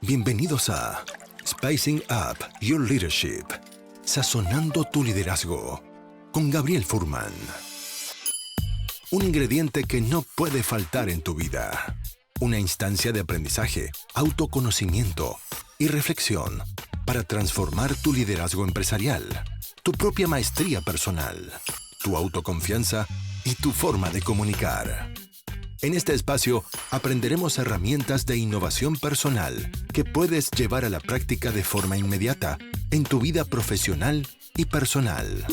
Bienvenidos a Spicing Up Your Leadership, sazonando tu liderazgo, con Gabriel Furman. Un ingrediente que no puede faltar en tu vida. Una instancia de aprendizaje, autoconocimiento y reflexión para transformar tu liderazgo empresarial, tu propia maestría personal, tu autoconfianza y tu forma de comunicar. En este espacio aprenderemos herramientas de innovación personal que puedes llevar a la práctica de forma inmediata en tu vida profesional y personal.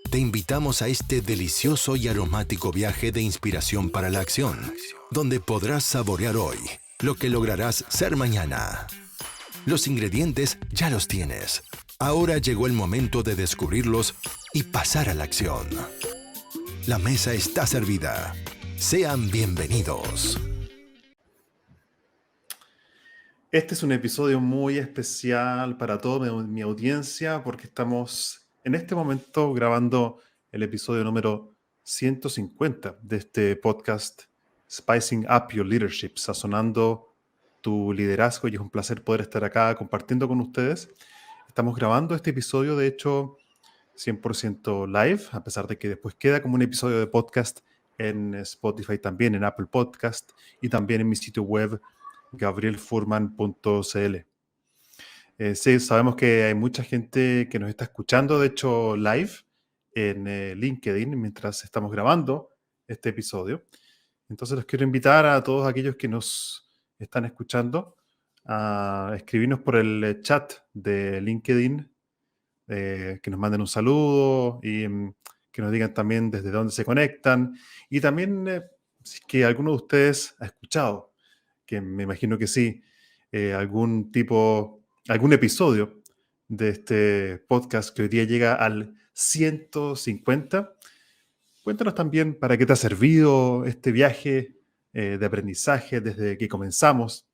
Te invitamos a este delicioso y aromático viaje de inspiración para la acción, donde podrás saborear hoy lo que lograrás ser mañana. Los ingredientes ya los tienes. Ahora llegó el momento de descubrirlos y pasar a la acción. La mesa está servida. Sean bienvenidos. Este es un episodio muy especial para toda mi audiencia porque estamos en este momento grabando el episodio número 150 de este podcast Spicing Up Your Leadership, sazonando tu liderazgo, y es un placer poder estar acá compartiendo con ustedes. Estamos grabando este episodio, de hecho, 100% live, a pesar de que después queda como un episodio de podcast en Spotify, también en Apple Podcast y también en mi sitio web gabrielfurman.cl. Sí, sabemos que hay mucha gente que nos está escuchando, de hecho, live en LinkedIn mientras estamos grabando este episodio. Entonces los quiero invitar a todos aquellos que nos están escuchando a escribirnos por el chat de LinkedIn, que nos manden un saludo y que nos digan también desde dónde se conectan. Y también, si es que alguno de ustedes ha escuchado, que me imagino que sí, algún episodio de este podcast que hoy día llega al 150. Cuéntanos también para qué te ha servido este viaje de aprendizaje desde que comenzamos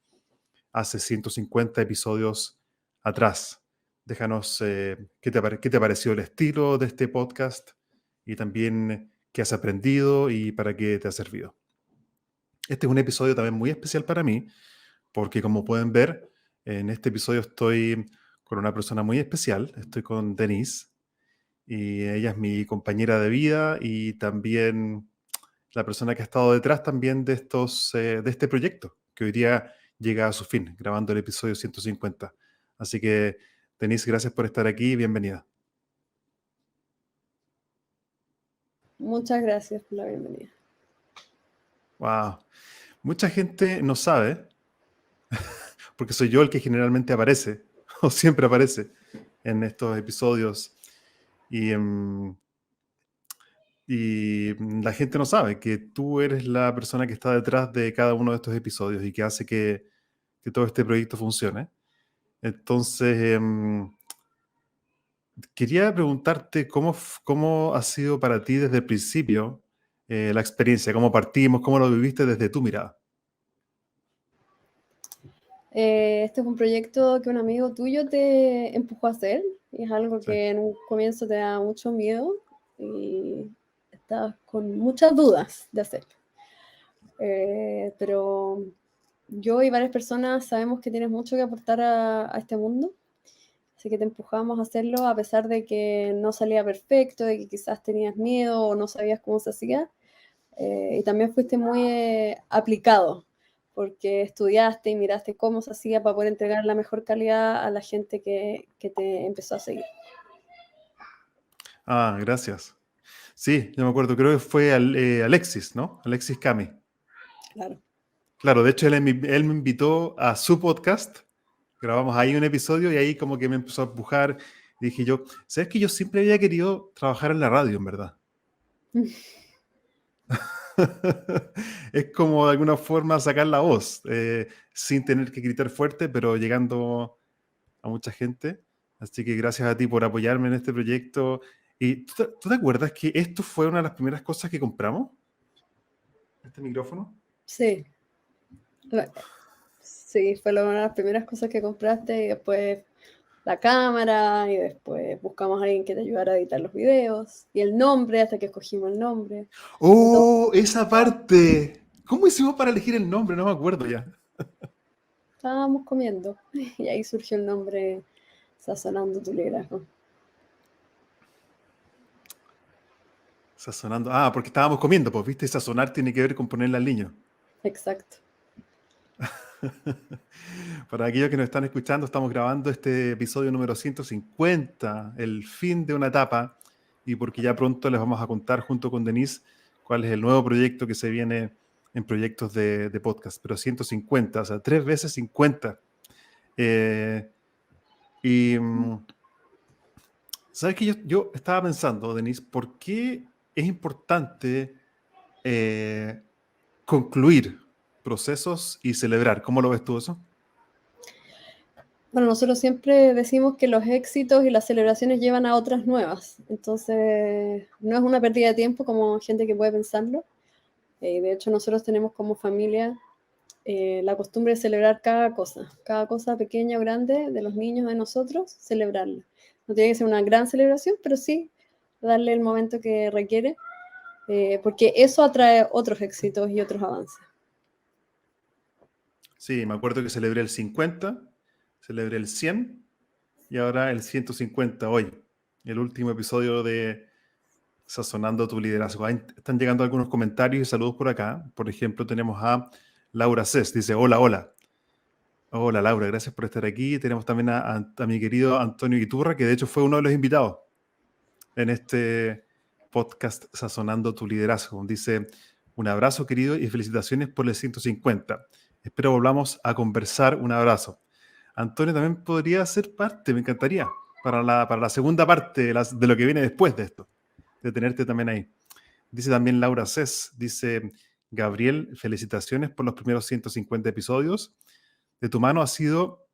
hace 150 episodios atrás. Déjanos qué te ha parecido el estilo de este podcast y también qué has aprendido y para qué te ha servido. Este es un episodio también muy especial para mí porque, como pueden ver, en este episodio estoy con una persona muy especial. Estoy con Denise y ella es mi compañera de vida y también la persona que ha estado detrás también de este proyecto que hoy día llega a su fin, grabando el episodio 150. Así que, Denise, gracias por estar aquí y bienvenida. Muchas gracias por la bienvenida. Wow. Mucha gente no sabe, porque soy yo el que generalmente aparece, o siempre aparece en estos episodios. Y la gente no sabe que tú eres la persona que está detrás de cada uno de estos episodios y que hace que todo este proyecto funcione. Entonces, quería preguntarte cómo ha sido para ti desde el principio la experiencia, cómo partimos, cómo lo viviste desde tu mirada. Este es un proyecto que un amigo tuyo te empujó a hacer y es algo Sí. que en un comienzo te da mucho miedo y estás con muchas dudas de hacerlo. Pero yo y varias personas sabemos que tienes mucho que aportar a este mundo, así que te empujamos a hacerlo a pesar de que no salía perfecto, de que quizás tenías miedo o no sabías cómo se hacía. Y también fuiste muy aplicado, porque estudiaste y miraste cómo se hacía para poder entregar la mejor calidad a la gente que te empezó a seguir. Ah, gracias. Sí, yo me acuerdo, creo que fue Alexis, ¿no? Alexis Cami. Claro. Claro, de hecho él me invitó a su podcast, grabamos ahí un episodio y ahí como que me empezó a empujar. Dije yo, ¿sabes que yo siempre había querido trabajar en la radio, en verdad? Es como de alguna forma sacar la voz, sin tener que gritar fuerte, pero llegando a mucha gente. Así que gracias a ti por apoyarme en este proyecto. ¿Y tú te acuerdas que esto fue una de las primeras cosas que compramos? ¿Este micrófono? Sí. Sí, fue una de las primeras cosas que compraste y después la cámara y después buscamos a alguien que te ayudara a editar los videos y el nombre hasta que escogimos el nombre. ¡Oh, esa parte! ¿Cómo hicimos para elegir el nombre? No me acuerdo ya. estábamos comiendo. Y ahí surgió el nombre Sazonando tu liderazgo. Sazonando. Ah, porque estábamos comiendo, pues, ¿viste? Sazonar tiene que ver con ponerle al niño. Exacto. Para aquellos que nos están escuchando, estamos grabando este episodio número 150, el fin de una etapa, y porque ya pronto les vamos a contar junto con Denise cuál es el nuevo proyecto que se viene en proyectos de podcast, pero 150, o sea, 3 veces 50. Eh, y sabes que yo estaba pensando, Denise, ¿por qué es importante concluir procesos y celebrar? ¿Cómo lo ves tú eso? Bueno, nosotros siempre decimos que los éxitos y las celebraciones llevan a otras nuevas. Entonces, no es una pérdida de tiempo como gente que puede pensarlo. De hecho, nosotros tenemos como familia la costumbre de celebrar cada cosa pequeña o grande de los niños de nosotros, celebrarla. No tiene que ser una gran celebración, pero sí darle el momento que requiere, porque eso atrae otros éxitos y otros avances. Sí, me acuerdo que celebré el 50, celebré el 100 y ahora el 150 hoy, el último episodio de Sazonando tu liderazgo. Ahí están llegando algunos comentarios y saludos por acá. Por ejemplo, tenemos a Laura Cés, dice, hola, hola. Hola Laura, gracias por estar aquí. Tenemos también a mi querido Antonio Iturra, que de hecho fue uno de los invitados en este podcast Sazonando tu liderazgo. Dice, un abrazo querido y felicitaciones por el 150. Espero volvamos a conversar. Un abrazo. Antonio también podría ser parte, me encantaría, para la segunda parte de lo que viene después de esto, de tenerte también ahí. Dice también Laura Cés, dice, Gabriel, felicitaciones por los primeros 150 episodios. De tu mano ha sido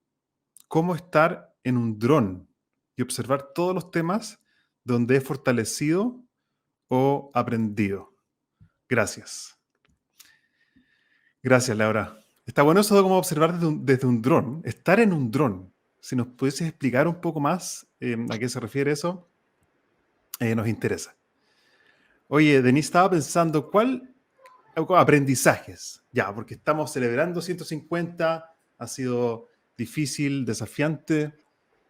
cómo estar en un dron y observar todos los temas donde he fortalecido o aprendido. Gracias. Gracias, Laura. Está bueno eso de cómo observar desde un dron, estar en un dron. Si nos pudieses explicar un poco más a qué se refiere eso, nos interesa. Oye, Denise, estaba pensando, aprendizajes? Ya, porque estamos celebrando 150, ha sido difícil, desafiante,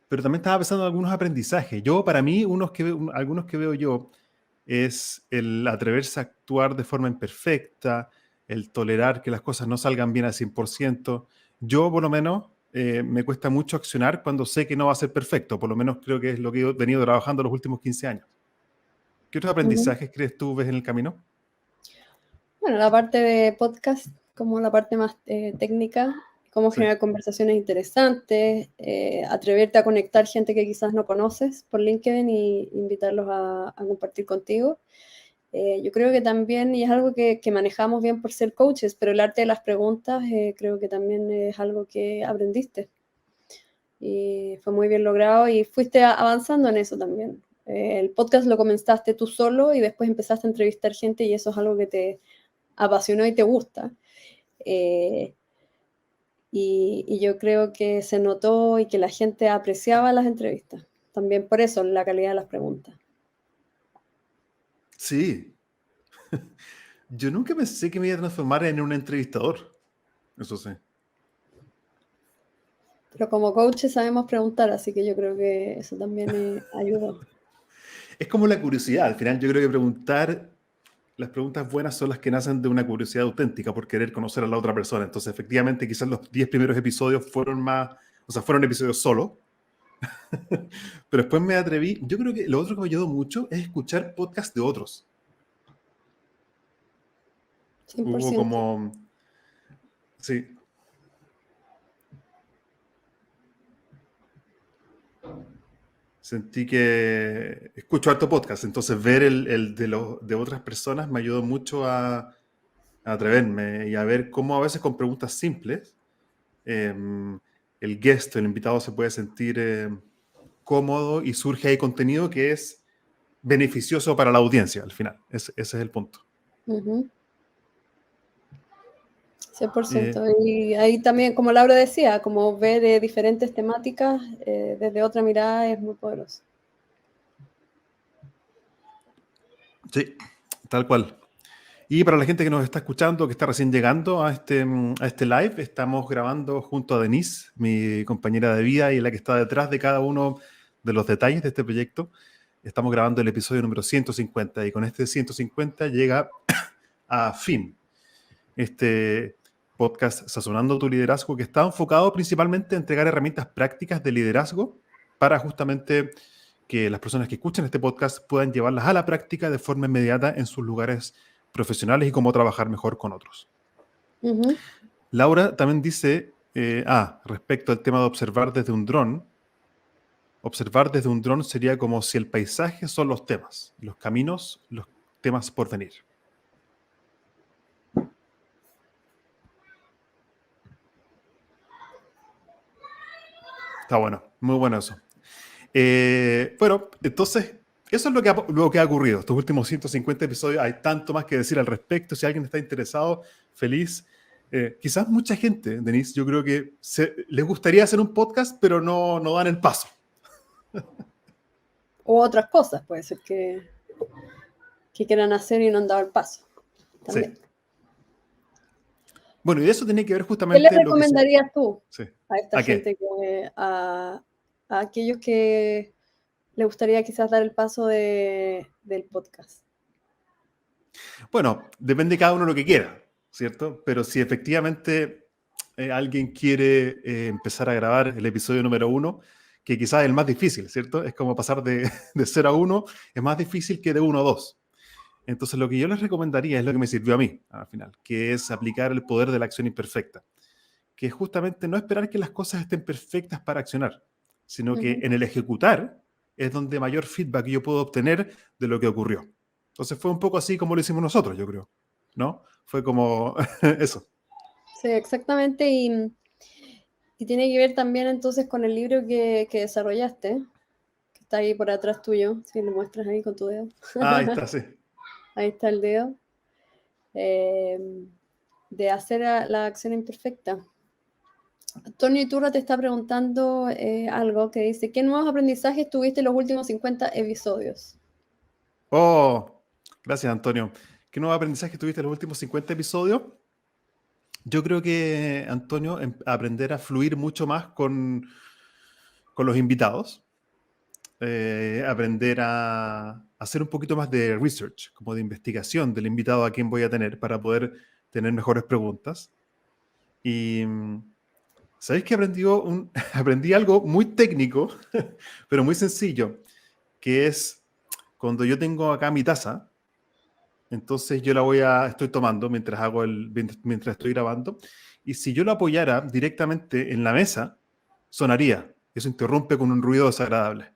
pero también estaba pensando en algunos aprendizajes. Para mí, algunos que veo yo es el atreverse a actuar de forma imperfecta, el tolerar que las cosas no salgan bien al 100%. Yo, por lo menos, me cuesta mucho accionar cuando sé que no va a ser perfecto. Por lo menos creo que es lo que he venido trabajando los últimos 15 años. ¿Qué otros aprendizajes crees tú ves en el camino? Bueno, la parte de podcast, como la parte más técnica, cómo Sí. generar conversaciones interesantes, atreverte a conectar gente que quizás no conoces por LinkedIn y invitarlos a compartir contigo. Yo creo que también, y es algo que manejamos bien por ser coaches, pero el arte de las preguntas creo que también es algo que aprendiste. Y fue muy bien logrado y fuiste avanzando en eso también. El podcast lo comenzaste tú solo y después empezaste a entrevistar gente y eso es algo que te apasionó y te gusta. Y yo creo que se notó y que la gente apreciaba las entrevistas. También por eso la calidad de las preguntas. Sí. Yo nunca pensé que me iba a transformar en un entrevistador. Eso sí. Pero como coaches sabemos preguntar, así que yo creo que eso también ayudó. Es como la curiosidad. Al final, yo creo que las preguntas buenas son las que nacen de una curiosidad auténtica por querer conocer a la otra persona. Entonces, efectivamente, quizás los 10 primeros episodios fueron episodios solo. Pero después me atreví. Yo creo que lo otro que me ayudó mucho es escuchar podcasts de otros. Hubo 100%. como. Sí. Sentí que escucho harto podcast. Entonces, ver el de otras personas me ayudó mucho a atreverme y a ver cómo a veces con preguntas simples el guest, el invitado se puede sentir cómodo y surge ahí contenido que es beneficioso para la audiencia al final. Ese es el punto. 100%. Y ahí también, como Laura decía, como ver diferentes temáticas desde otra mirada es muy poderoso. Sí, tal cual. Y para la gente que nos está escuchando, que está recién llegando a este live, estamos grabando junto a Denise, mi compañera de vida y la que está detrás de cada uno de los detalles de este proyecto. Estamos grabando el episodio número 150 y con este 150 llega a fin este podcast Sazonando tu Liderazgo, que está enfocado principalmente en entregar herramientas prácticas de liderazgo para justamente que las personas que escuchen este podcast puedan llevarlas a la práctica de forma inmediata en sus lugares profesionales y cómo trabajar mejor con otros. Ujú. Laura también dice, respecto al tema de observar desde un dron, observar desde un dron sería como si el paisaje son los temas, los caminos, los temas por venir. Está bueno, muy bueno eso. Bueno, entonces, eso es lo que ha ocurrido. Estos últimos 150 episodios, hay tanto más que decir al respecto. Si alguien está interesado, feliz. Quizás mucha gente, Denise, yo creo que les gustaría hacer un podcast, pero no dan el paso. O otras cosas, puede ser que quieran hacer y no han dado el paso. También. Sí. Bueno, y de eso tiene que ver ¿Qué justamente le recomendarías tú Sí. a esta ¿A qué? gente, a aquellos que le gustaría quizás dar el paso del podcast? Bueno, depende de cada uno lo que quiera, ¿cierto? Pero si efectivamente alguien quiere empezar a grabar el episodio número 1, que quizás es el más difícil, ¿cierto? Es como pasar de 0 a 1, es más difícil que de 1 a 2. Entonces, lo que yo les recomendaría es lo que me sirvió a mí, al final, que es aplicar el poder de la acción imperfecta, que es justamente no esperar que las cosas estén perfectas para accionar, sino que en el ejecutar es donde mayor feedback yo puedo obtener de lo que ocurrió. Entonces fue un poco así como lo hicimos nosotros, yo creo, ¿no? Fue como eso. Sí, exactamente. Y tiene que ver también entonces con el libro que desarrollaste, que está ahí por atrás tuyo, si le muestras ahí con tu dedo. Ahí está, sí. Ahí está el dedo. De hacer la acción imperfecta. Antonio Iturra te está preguntando algo que dice, ¿qué nuevos aprendizajes tuviste en los últimos 50 episodios? Oh, gracias, Antonio. ¿Qué nuevo aprendizaje tuviste en los últimos 50 episodios? Yo creo que, Antonio, aprender a fluir mucho más con los invitados. Aprender a hacer un poquito más de research, como de investigación del invitado a quien voy a tener para poder tener mejores preguntas. Y ¿sabéis que aprendí algo muy técnico, pero muy sencillo, que es cuando yo tengo acá mi taza, entonces yo estoy tomando mientras estoy grabando, y si yo la apoyara directamente en la mesa, sonaría. Eso interrumpe con un ruido desagradable.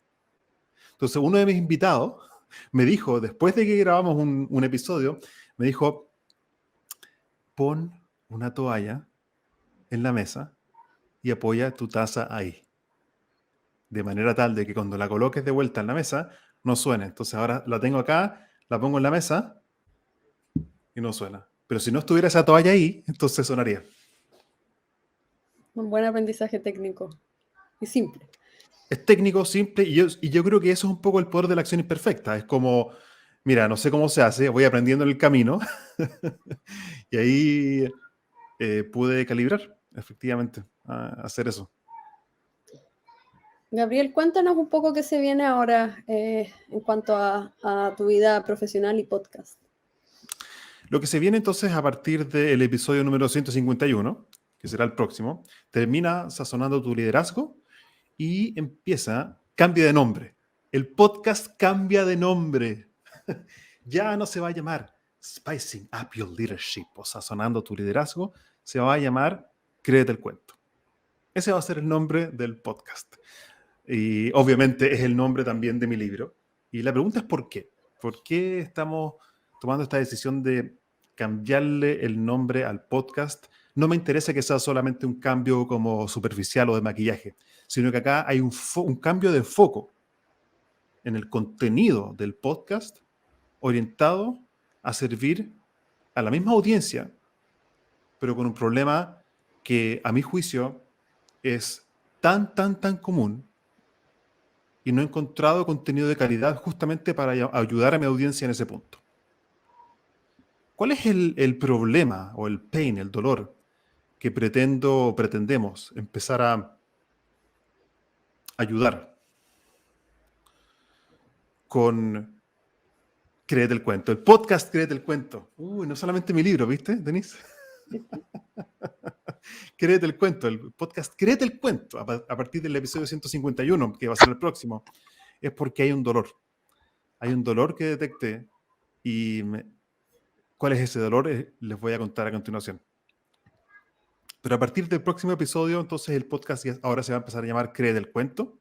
Entonces, uno de mis invitados me dijo, después de que grabamos un episodio, me dijo, pon una toalla en la mesa y apoya tu taza ahí. De manera tal de que cuando la coloques de vuelta en la mesa, no suene. Entonces ahora la tengo acá, la pongo en la mesa y no suena. Pero si no estuviera esa toalla ahí, entonces sonaría. Un buen aprendizaje técnico y simple. Es técnico, simple, y yo creo que eso es un poco el poder de la acción imperfecta. Es como, mira, no sé cómo se hace, voy aprendiendo en el camino. Y ahí pude calibrar, efectivamente, a hacer eso. Gabriel, cuéntanos un poco qué se viene ahora en cuanto a tu vida profesional y podcast. Lo que se viene entonces a partir del episodio número 151, que será el próximo, termina Sazonando tu Liderazgo y cambia de nombre. El podcast cambia de nombre. Ya no se va a llamar Spicing Up Your Leadership o Sazonando tu Liderazgo, se va a llamar Créete el Cuento. Ese va a ser el nombre del podcast. Y obviamente es el nombre también de mi libro. Y la pregunta es ¿por qué? ¿Por qué estamos tomando esta decisión de cambiarle el nombre al podcast? No me interesa que sea solamente un cambio como superficial o de maquillaje, sino que acá hay un cambio de foco en el contenido del podcast orientado a servir a la misma audiencia, pero con un problema que a mi juicio es tan común y no he encontrado contenido de calidad justamente para ayudar a mi audiencia en ese punto. ¿Cuál es el problema o el pain, el dolor que pretendemos empezar a ayudar con Créete el Cuento? El podcast Créete el Cuento. Uy, no solamente mi libro, ¿viste, Denise? Créete el Cuento, el podcast Créete el Cuento, a partir del episodio 151, que va a ser el próximo, es porque hay un dolor. Hay un dolor que detecté y ¿cuál es ese dolor? Les voy a contar a continuación. Pero a partir del próximo episodio, entonces el podcast ahora se va a empezar a llamar Créete el Cuento,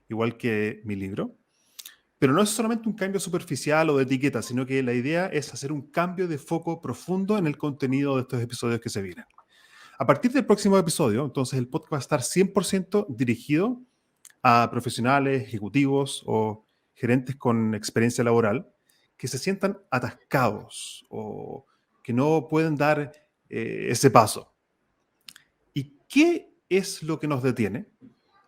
igual que mi libro. Pero no es solamente un cambio superficial o de etiqueta, sino que la idea es hacer un cambio de foco profundo en el contenido de estos episodios que se vienen. A partir del próximo episodio, entonces el podcast va a estar 100% dirigido a profesionales, ejecutivos o gerentes con experiencia laboral que se sientan atascados o que no pueden dar ese paso. ¿Y qué es lo que nos detiene?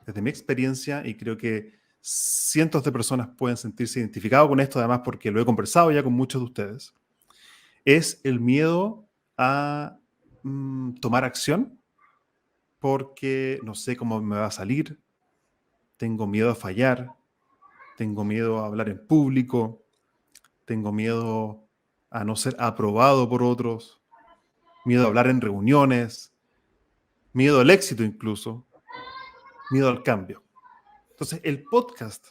Desde mi experiencia, y creo que cientos de personas pueden sentirse identificados con esto, además porque lo he conversado ya con muchos de ustedes, es el miedo a tomar acción porque no sé cómo me va a salir, tengo miedo a fallar, tengo miedo a hablar en público, tengo miedo a no ser aprobado por otros, miedo a hablar en reuniones, miedo al éxito incluso, miedo al cambio. Entonces, el podcast,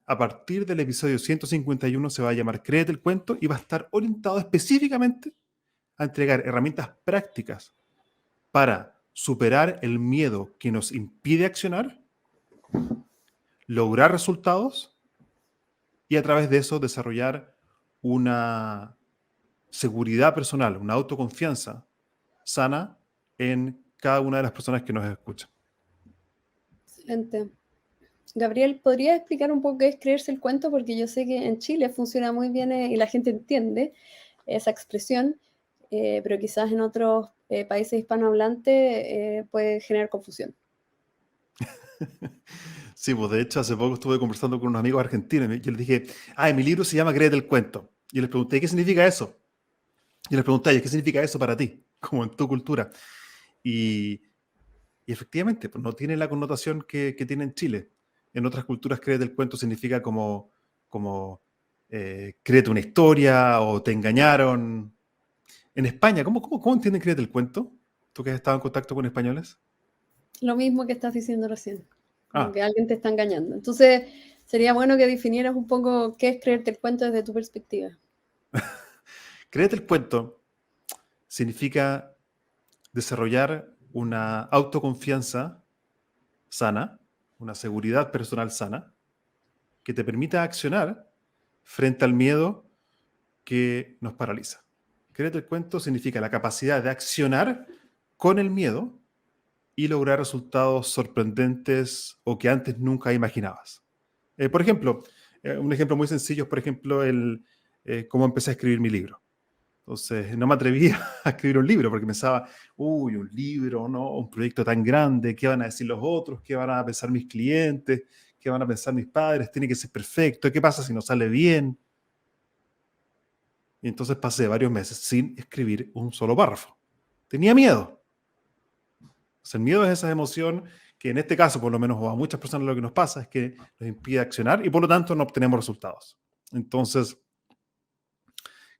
a partir del episodio 151, se va a llamar Créete el Cuento y va a estar orientado específicamente a entregar herramientas prácticas para superar el miedo que nos impide accionar, lograr resultados y a través de eso desarrollar una seguridad personal, una autoconfianza sana en cada una de las personas que nos escuchan. Excelente. Gabriel, ¿podría explicar un poco qué es creerse el cuento? Porque yo sé que en Chile funciona muy bien y la gente entiende esa expresión, pero quizás en otros países hispanohablantes puede generar confusión. Sí, pues de hecho hace poco estuve conversando con unos amigos argentinos y yo les dije, mi libro se llama Créete el Cuento. Y les pregunté, ¿qué significa eso? Y les pregunté a ellos, ¿qué significa eso para ti? Como en tu cultura. Y efectivamente, pues no tiene la connotación que tiene en Chile. En otras culturas, Créete el Cuento significa como créete una historia o te engañaron. En España, ¿cómo entienden Créete el Cuento? ¿Tú que has estado en contacto con españoles? Lo mismo que estás diciendo recién, como Ah, que alguien te está engañando. Entonces, sería bueno que definieras un poco qué es creerte el cuento desde tu perspectiva. Créete el Cuento significa desarrollar una autoconfianza sana, una seguridad personal sana, que te permita accionar frente al miedo que nos paraliza. Créete el Cuento significa la capacidad de accionar con el miedo y lograr resultados sorprendentes o que antes nunca imaginabas. Por ejemplo, un ejemplo muy sencillo es, por ejemplo, cómo empecé a escribir mi libro. Entonces, no me atrevía a escribir un libro porque pensaba, un libro, ¿no? Un proyecto tan grande, ¿qué van a decir los otros? ¿Qué van a pensar mis clientes? ¿Qué van a pensar mis padres? Tiene que ser perfecto. ¿Qué pasa si no sale bien? Y entonces pasé varios meses sin escribir un solo párrafo. Tenía miedo. Entonces, el miedo es esa emoción que en este caso, por lo menos, o a muchas personas lo que nos pasa es que nos impide accionar y por lo tanto no obtenemos resultados. Entonces,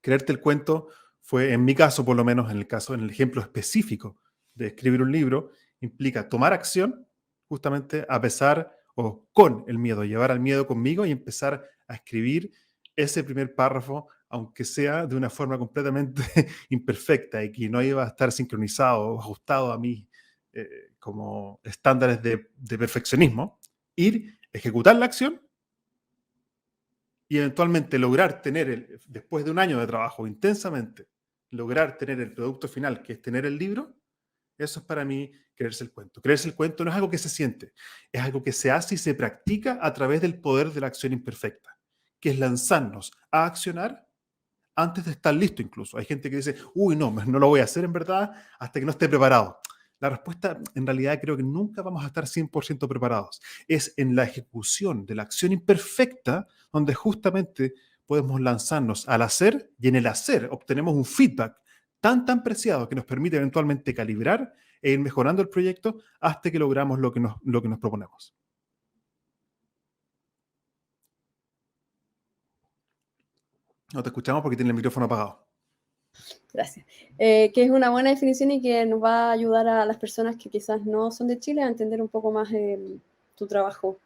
creerte el cuento fue, en mi caso, por lo menos en el ejemplo específico de escribir un libro, implica tomar acción justamente a pesar o con el miedo, llevar al miedo conmigo y empezar a escribir ese primer párrafo, aunque sea de una forma completamente imperfecta y que no iba a estar sincronizado o ajustado a mis como estándares de perfeccionismo, ir, ejecutar la acción y eventualmente lograr tener, después de un año de trabajo intensamente, lograr tener el producto final, que es tener el libro, eso es para mí creerse el cuento. Creerse el cuento no es algo que se siente, es algo que se hace y se practica a través del poder de la acción imperfecta, que es lanzarnos a accionar antes de estar listo incluso. Hay gente que dice, no lo voy a hacer en verdad hasta que no esté preparado. La respuesta, en realidad, creo que nunca vamos a estar 100% preparados. Es en la ejecución de la acción imperfecta donde justamente podemos lanzarnos al hacer y en el hacer obtenemos un feedback tan preciado que nos permite eventualmente calibrar e ir mejorando el proyecto hasta que logramos lo que nos proponemos. No te escuchamos porque tiene el micrófono apagado. Gracias. Que es una buena definición y que nos va a ayudar a las personas que quizás no son de Chile a entender un poco más tu trabajo.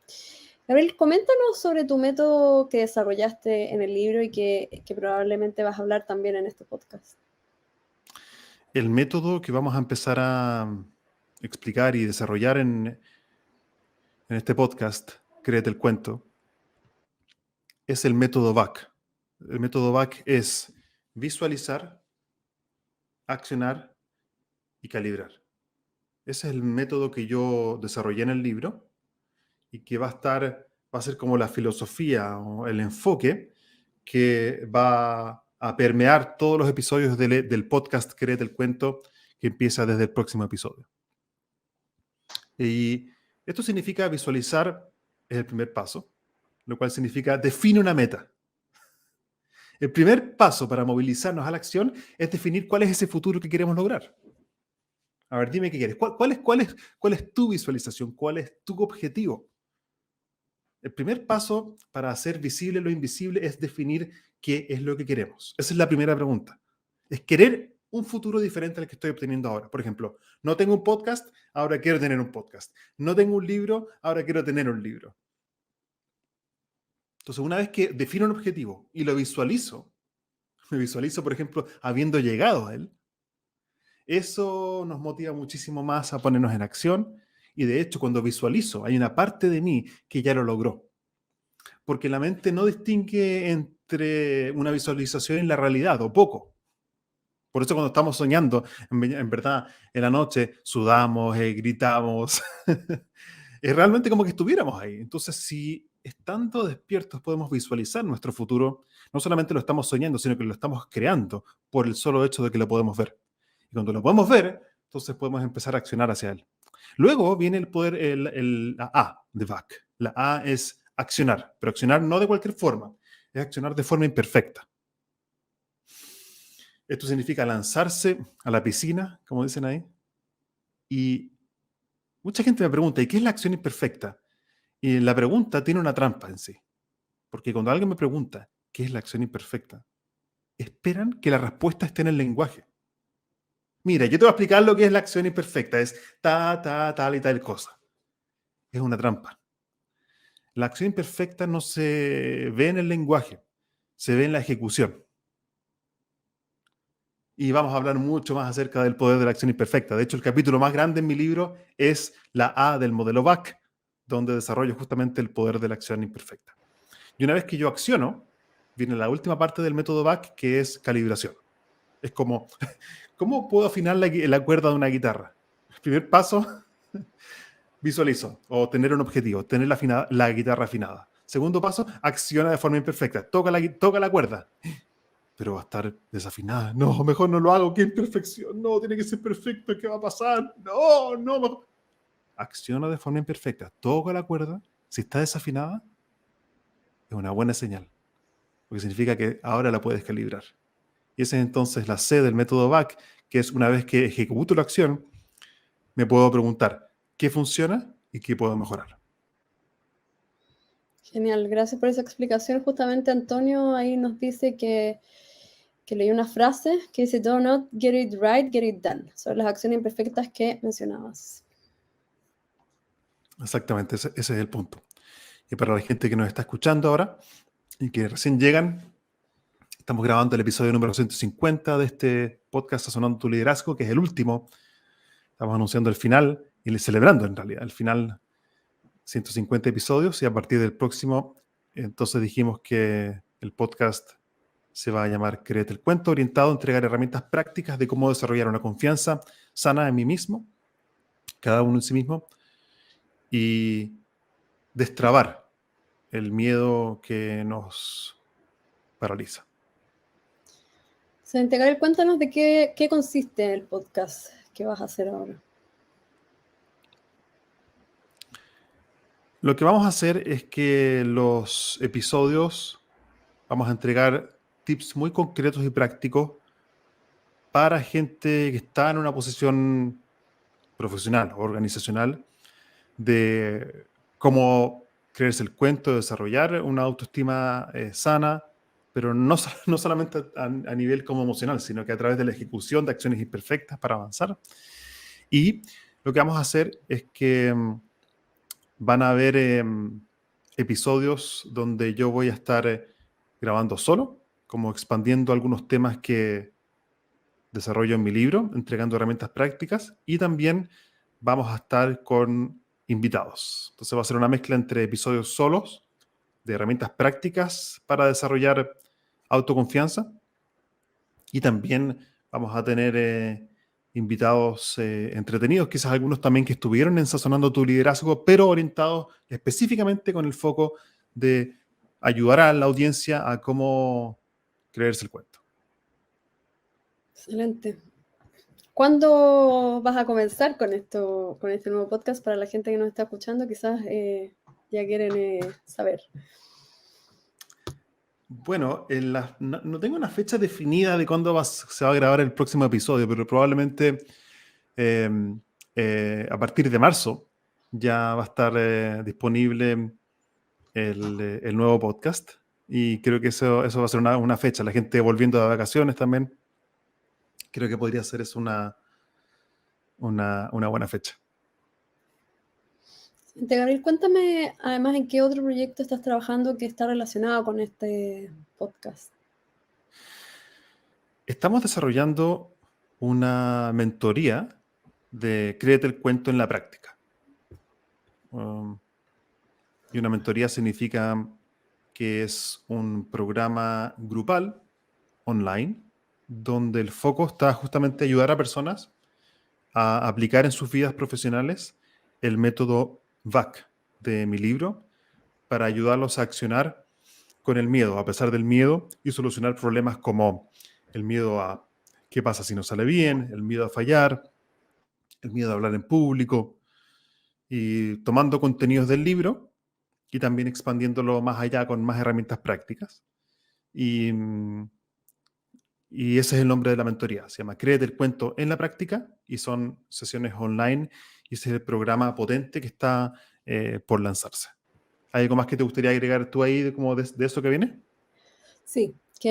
Gabriel, coméntanos sobre tu método que desarrollaste en el libro y que probablemente vas a hablar también en este podcast. El método que vamos a empezar a explicar y desarrollar en este podcast, Créete el Cuento, es el método VAC. El método VAC es visualizar, accionar y calibrar. Ese es el método que yo desarrollé en el libro y que va a ser como la filosofía o el enfoque que va a permear todos los episodios del podcast Créete el Cuento, que empieza desde el próximo episodio. Y esto significa visualizar, es el primer paso, lo cual significa define una meta. El primer paso para movilizarnos a la acción es definir cuál es ese futuro que queremos lograr. A ver, dime qué quieres. ¿Cuál es tu visualización? ¿Cuál es tu objetivo? El primer paso para hacer visible lo invisible es definir qué es lo que queremos. Esa es la primera pregunta. Es querer un futuro diferente al que estoy obteniendo ahora. Por ejemplo, no tengo un podcast, ahora quiero tener un podcast. No tengo un libro, ahora quiero tener un libro. Entonces, una vez que defino un objetivo y lo visualizo, me visualizo, por ejemplo, habiendo llegado a él, eso nos motiva muchísimo más a ponernos en acción. Y de hecho, cuando visualizo, hay una parte de mí que ya lo logró. Porque la mente no distingue entre una visualización y la realidad, o poco. Por eso cuando estamos soñando, en verdad, en la noche sudamos, gritamos. Es realmente como que estuviéramos ahí. Entonces, si estando despiertos podemos visualizar nuestro futuro, no solamente lo estamos soñando, sino que lo estamos creando por el solo hecho de que lo podemos ver. Y cuando lo podemos ver, entonces podemos empezar a accionar hacia él. Luego viene el poder, la A de VAC. La A es accionar, pero accionar no de cualquier forma, es accionar de forma imperfecta. Esto significa lanzarse a la piscina, como dicen ahí. Y mucha gente me pregunta, ¿y qué es la acción imperfecta? Y la pregunta tiene una trampa en sí. Porque cuando alguien me pregunta, ¿qué es la acción imperfecta? Esperan que la respuesta esté en el lenguaje. Mira, yo te voy a explicar lo que es la acción imperfecta. Es tal y tal cosa. Es una trampa. La acción imperfecta no se ve en el lenguaje, se ve en la ejecución. Y vamos a hablar mucho más acerca del poder de la acción imperfecta. De hecho, el capítulo más grande en mi libro es la A del modelo VAC, donde desarrollo justamente el poder de la acción imperfecta. Y una vez que yo acciono, viene la última parte del método VAC, que es calibración. Es como, ¿cómo puedo afinar la cuerda de una guitarra? El primer paso, visualizo o tener un objetivo, tener la guitarra afinada. Segundo paso, acciona de forma imperfecta. Toca la cuerda. Pero va a estar desafinada. No, mejor no lo hago. ¡Qué imperfección! No, tiene que ser perfecto. ¿Qué va a pasar? No. Mejor. Acciona de forma imperfecta. Toca la cuerda. Si está desafinada, es una buena señal. Porque significa que ahora la puedes calibrar. Y esa es entonces la C del método VAC, que es una vez que ejecuto la acción, me puedo preguntar qué funciona y qué puedo mejorar. Genial, gracias por esa explicación. Justamente Antonio ahí nos dice que leí una frase que dice, "Do not get it right, get it done". Son las acciones imperfectas que mencionabas. Exactamente, ese es el punto. Y para la gente que nos está escuchando ahora y que recién llegan, estamos grabando el episodio número 150 de este podcast Sazonando tu Liderazgo, que es el último. Estamos anunciando el final y celebrando en realidad el final, 150 episodios, y a partir del próximo, entonces dijimos que el podcast se va a llamar Créete el Cuento, orientado a entregar herramientas prácticas de cómo desarrollar una confianza sana en mí mismo, cada uno en sí mismo, y destrabar el miedo que nos paraliza. Santiago, cuéntanos de qué consiste el podcast que vas a hacer ahora. Lo que vamos a hacer es que los episodios vamos a entregar tips muy concretos y prácticos para gente que está en una posición profesional o organizacional de cómo creerse el cuento, desarrollar una autoestima sana, pero no, no solamente a nivel como emocional, sino que a través de la ejecución de acciones imperfectas para avanzar. Y lo que vamos a hacer es que van a haber episodios donde yo voy a estar grabando solo, como expandiendo algunos temas que desarrollo en mi libro, entregando herramientas prácticas, y también vamos a estar con invitados. Entonces va a ser una mezcla entre episodios solos de herramientas prácticas para desarrollar autoconfianza, y también vamos a tener invitados entretenidos, quizás algunos también que estuvieron en Sazonando tu Liderazgo, pero orientados específicamente con el foco de ayudar a la audiencia a cómo creerse el cuento. Excelente. ¿Cuándo vas a comenzar con esto, con este nuevo podcast para la gente que nos está escuchando? Quizás ya quieren saber. Bueno, no tengo una fecha definida de cuándo se va a grabar el próximo episodio, pero probablemente a partir de marzo ya va a estar disponible el nuevo podcast, y creo que eso va a ser una fecha. La gente volviendo de vacaciones también, creo que podría ser eso una buena fecha. Gabriel, cuéntame además en qué otro proyecto estás trabajando que está relacionado con este podcast. Estamos desarrollando una mentoría de Créete el cuento en la práctica. Y una mentoría significa que es un programa grupal, online, donde el foco está justamente ayudar a personas a aplicar en sus vidas profesionales el método VAC de mi libro, para ayudarlos a accionar con el miedo, a pesar del miedo, y solucionar problemas como el miedo a qué pasa si no sale bien, el miedo a fallar, el miedo a hablar en público, y tomando contenidos del libro y también expandiéndolo más allá con más herramientas prácticas. Y ese es el nombre de la mentoría. Se llama Créete el cuento en la práctica, y son sesiones online, y ese es el programa potente que está por lanzarse. ¿Hay algo más que te gustaría agregar tú ahí de eso que viene? Sí, que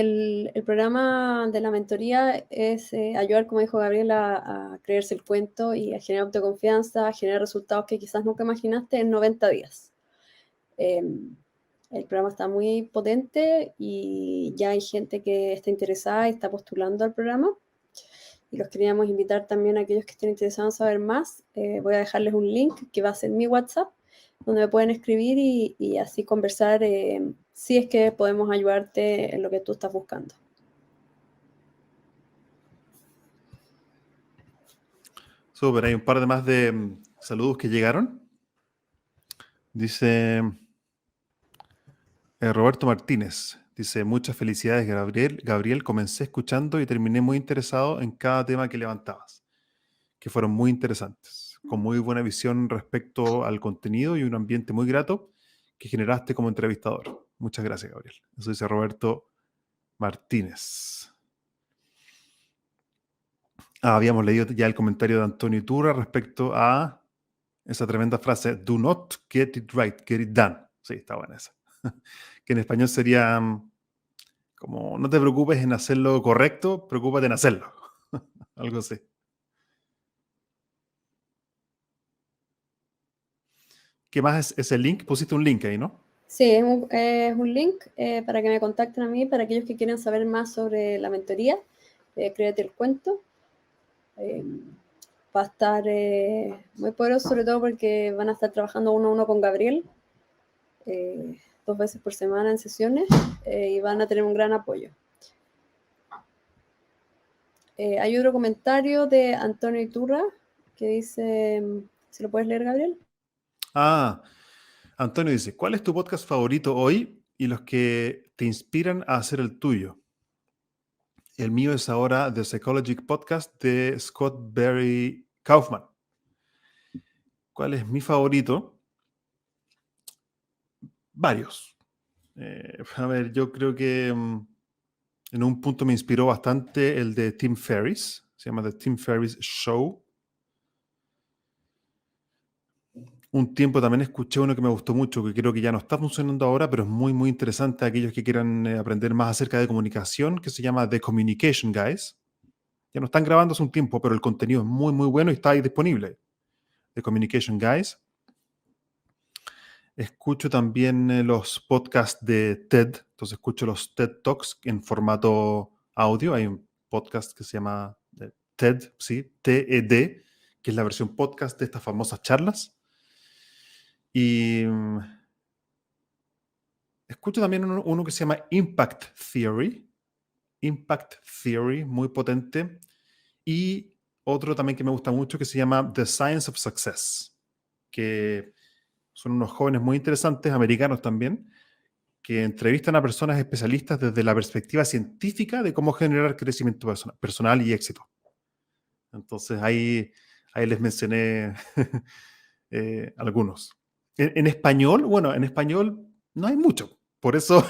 el programa de la mentoría es ayudar, como dijo Gabriel, a creerse el cuento y a generar autoconfianza, a generar resultados que quizás nunca imaginaste en 90 días. El programa está muy potente y ya hay gente que está interesada y está postulando al programa. Y los queríamos invitar también a aquellos que estén interesados en saber más. Voy a dejarles un link que va a ser mi WhatsApp, donde me pueden escribir y así conversar si es que podemos ayudarte en lo que tú estás buscando. Súper, hay un par de más de saludos que llegaron. Dice Roberto Martínez, dice: muchas felicidades, Gabriel, comencé escuchando y terminé muy interesado en cada tema que levantabas, que fueron muy interesantes, con muy buena visión respecto al contenido y un ambiente muy grato que generaste como entrevistador. Muchas gracias, Gabriel. Eso dice Roberto Martínez. Habíamos leído ya el comentario de Antonio Iturra respecto a esa tremenda frase: do not get it right, get it done. Sí, está buena esa. Que en español sería como: no te preocupes en hacerlo correcto, preocúpate en hacerlo. Algo así. ¿Qué más es el link? Pusiste un link ahí, ¿no? Sí, es un link para que me contacten a mí, para aquellos que quieran saber más sobre la mentoría. Créete el cuento. Va a estar muy poderoso, sobre todo porque van a estar trabajando uno a uno con Gabriel, 2 veces por semana en sesiones, y van a tener un gran apoyo. Hay otro comentario de Antonio Iturra que dice, ¿se lo puedes leer, Gabriel? Antonio dice: ¿cuál es tu podcast favorito hoy y los que te inspiran a hacer el tuyo? El mío es ahora The Psychologic Podcast de Scott Barry Kaufman. ¿Cuál es mi favorito? Varios. A ver, yo creo que en un punto me inspiró bastante el de Tim Ferriss. Se llama The Tim Ferriss Show. Un tiempo también escuché uno que me gustó mucho, que creo que ya no está funcionando ahora, pero es muy, muy interesante a aquellos que quieran aprender más acerca de comunicación, que se llama The Communication Guys. Ya no están grabando hace un tiempo, pero el contenido es muy, muy bueno y está ahí disponible. The Communication Guys. Escucho también los podcasts de TED. Entonces escucho los TED Talks en formato audio. Hay un podcast que se llama TED, ¿sí? TED, que es la versión podcast de estas famosas charlas. Y escucho también uno que se llama Impact Theory. Impact Theory, muy potente. Y otro también que me gusta mucho que se llama The Science of Success, que son unos jóvenes muy interesantes, americanos también, que entrevistan a personas especialistas desde la perspectiva científica de cómo generar crecimiento personal y éxito. Entonces ahí les mencioné algunos. En español, bueno, en español no hay mucho. Por eso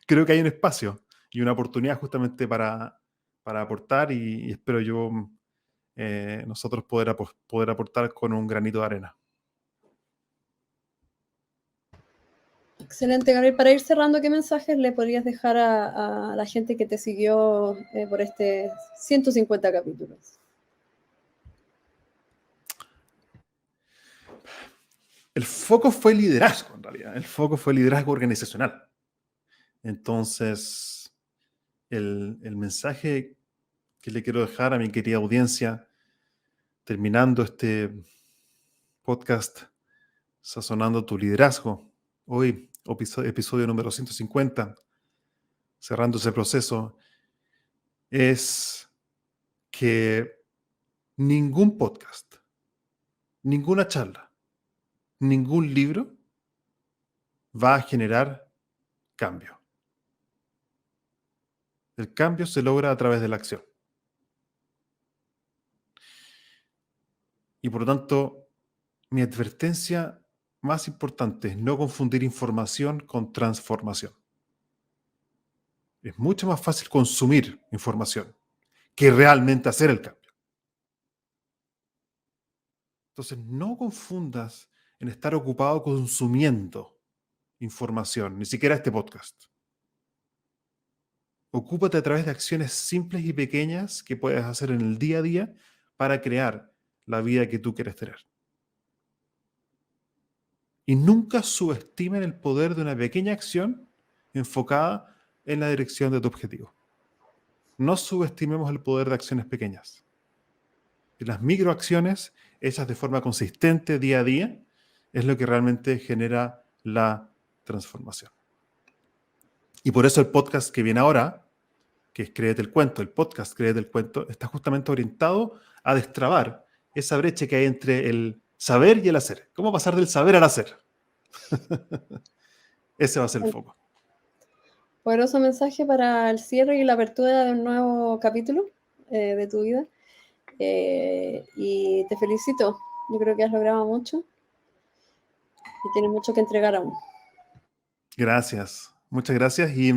creo que hay un espacio y una oportunidad justamente para aportar y espero yo nosotros poder aportar con un granito de arena. Excelente, Gabriel. Para ir cerrando, ¿qué mensajes le podrías dejar a la gente que te siguió por este 150 capítulos? El foco fue liderazgo, en realidad. El foco fue liderazgo organizacional. Entonces, el mensaje que le quiero dejar a mi querida audiencia, terminando este podcast, Sazonando tu liderazgo, hoy, episodio número 150, cerrando ese proceso, es que ningún podcast, ninguna charla, ningún libro va a generar cambio. El cambio se logra a través de la acción. Y por lo tanto, mi advertencia más importante es no confundir información con transformación. Es mucho más fácil consumir información que realmente hacer el cambio. Entonces, no confundas en estar ocupado consumiendo información, ni siquiera este podcast. Ocúpate a través de acciones simples y pequeñas que puedes hacer en el día a día para crear la vida que tú quieres tener. Y nunca subestimen el poder de una pequeña acción enfocada en la dirección de tu objetivo. No subestimemos el poder de acciones pequeñas. Y las microacciones, hechas de forma consistente día a día, es lo que realmente genera la transformación. Y por eso el podcast que viene ahora, que es Créete el Cuento, el podcast Créete el Cuento, está justamente orientado a destrabar esa brecha que hay entre el saber y el hacer. ¿Cómo pasar del saber al hacer? Ese va a ser el foco. Poderoso mensaje para el cierre y la apertura de un nuevo capítulo de tu vida. Y te felicito. Yo creo que has logrado mucho y tienes mucho que entregar aún. Gracias. Muchas gracias. Y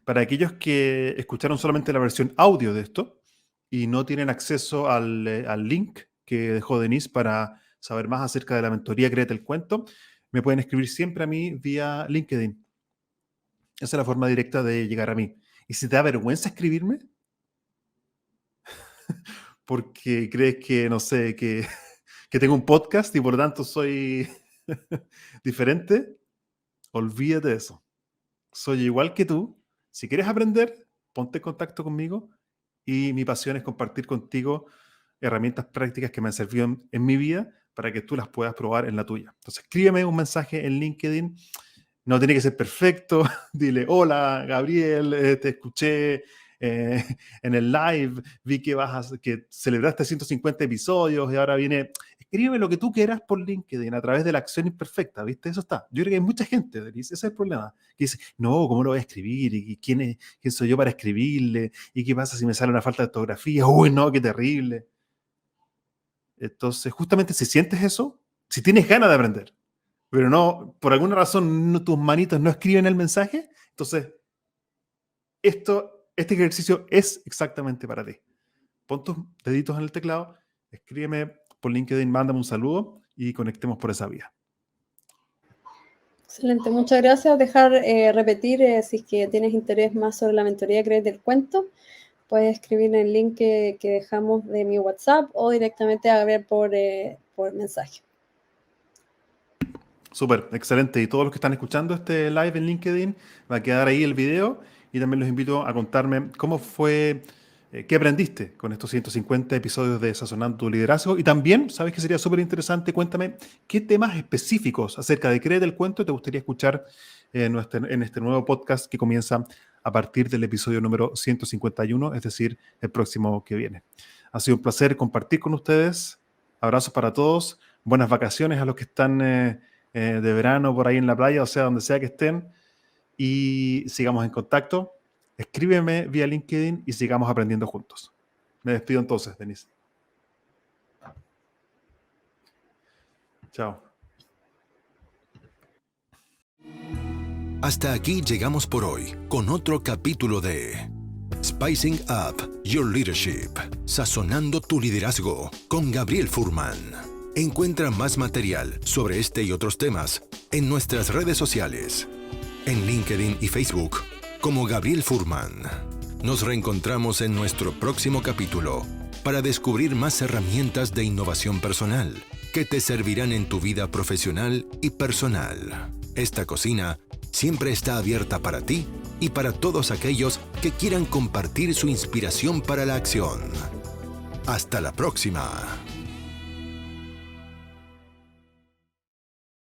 para aquellos que escucharon solamente la versión audio de esto y no tienen acceso al link que dejó Denise para saber más acerca de la mentoría Créete el Cuento, me pueden escribir siempre a mí vía LinkedIn. Esa es la forma directa de llegar a mí. Y si te da vergüenza escribirme, porque crees que, no sé, que tengo un podcast y por lo tanto soy diferente, olvídate de eso. Soy igual que tú. Si quieres aprender, ponte en contacto conmigo y mi pasión es compartir contigo herramientas prácticas que me han servido en mi vida para que tú las puedas probar en la tuya. Entonces, escríbeme un mensaje en LinkedIn. No tiene que ser perfecto. Dile, hola, Gabriel, te escuché en el live, vi que celebraste 150 episodios y ahora viene... Escríbeme lo que tú quieras por LinkedIn a través de la acción imperfecta, ¿viste? Eso está. Yo creo que hay mucha gente, Denise, ese es el problema, que dice, no, ¿cómo lo voy a escribir? ¿Y quién soy yo para escribirle? ¿Y qué pasa si me sale una falta de ortografía? Uy, no, qué terrible. Entonces, justamente si sientes eso, si tienes ganas de aprender, pero no, por alguna razón tus manitos no escriben el mensaje, entonces este ejercicio es exactamente para ti. Pon tus deditos en el teclado, escríbeme por LinkedIn, mándame un saludo y conectemos por esa vía. Excelente, muchas gracias. Dejar repetir, si es que tienes interés más sobre la mentoría Creer del Cuento, puedes escribir en el link que dejamos de mi WhatsApp o directamente a ver por mensaje. Súper, excelente. Y todos los que están escuchando este live en LinkedIn, va a quedar ahí el video y también los invito a contarme cómo fue, qué aprendiste con estos 150 episodios de Sazonando tu Liderazgo. Y también, ¿sabes qué sería súper interesante? Cuéntame qué temas específicos acerca de Creer el Cuento te gustaría escuchar en este nuevo podcast que comienza a partir del episodio número 151, es decir, el próximo que viene. Ha sido un placer compartir con ustedes. Abrazos para todos. Buenas vacaciones a los que están de verano por ahí en la playa, o sea, donde sea que estén. Y sigamos en contacto. Escríbeme vía LinkedIn y sigamos aprendiendo juntos. Me despido entonces, Denise. Chao. Hasta aquí llegamos por hoy con otro capítulo de Spicing Up Your Leadership, Sazonando tu Liderazgo con Gabriel Furman. Encuentra más material sobre este y otros temas en nuestras redes sociales, en LinkedIn y Facebook como Gabriel Furman. Nos reencontramos en nuestro próximo capítulo para descubrir más herramientas de innovación personal que te servirán en tu vida profesional y personal. Esta cocina siempre está abierta para ti y para todos aquellos que quieran compartir su inspiración para la acción. Hasta la próxima.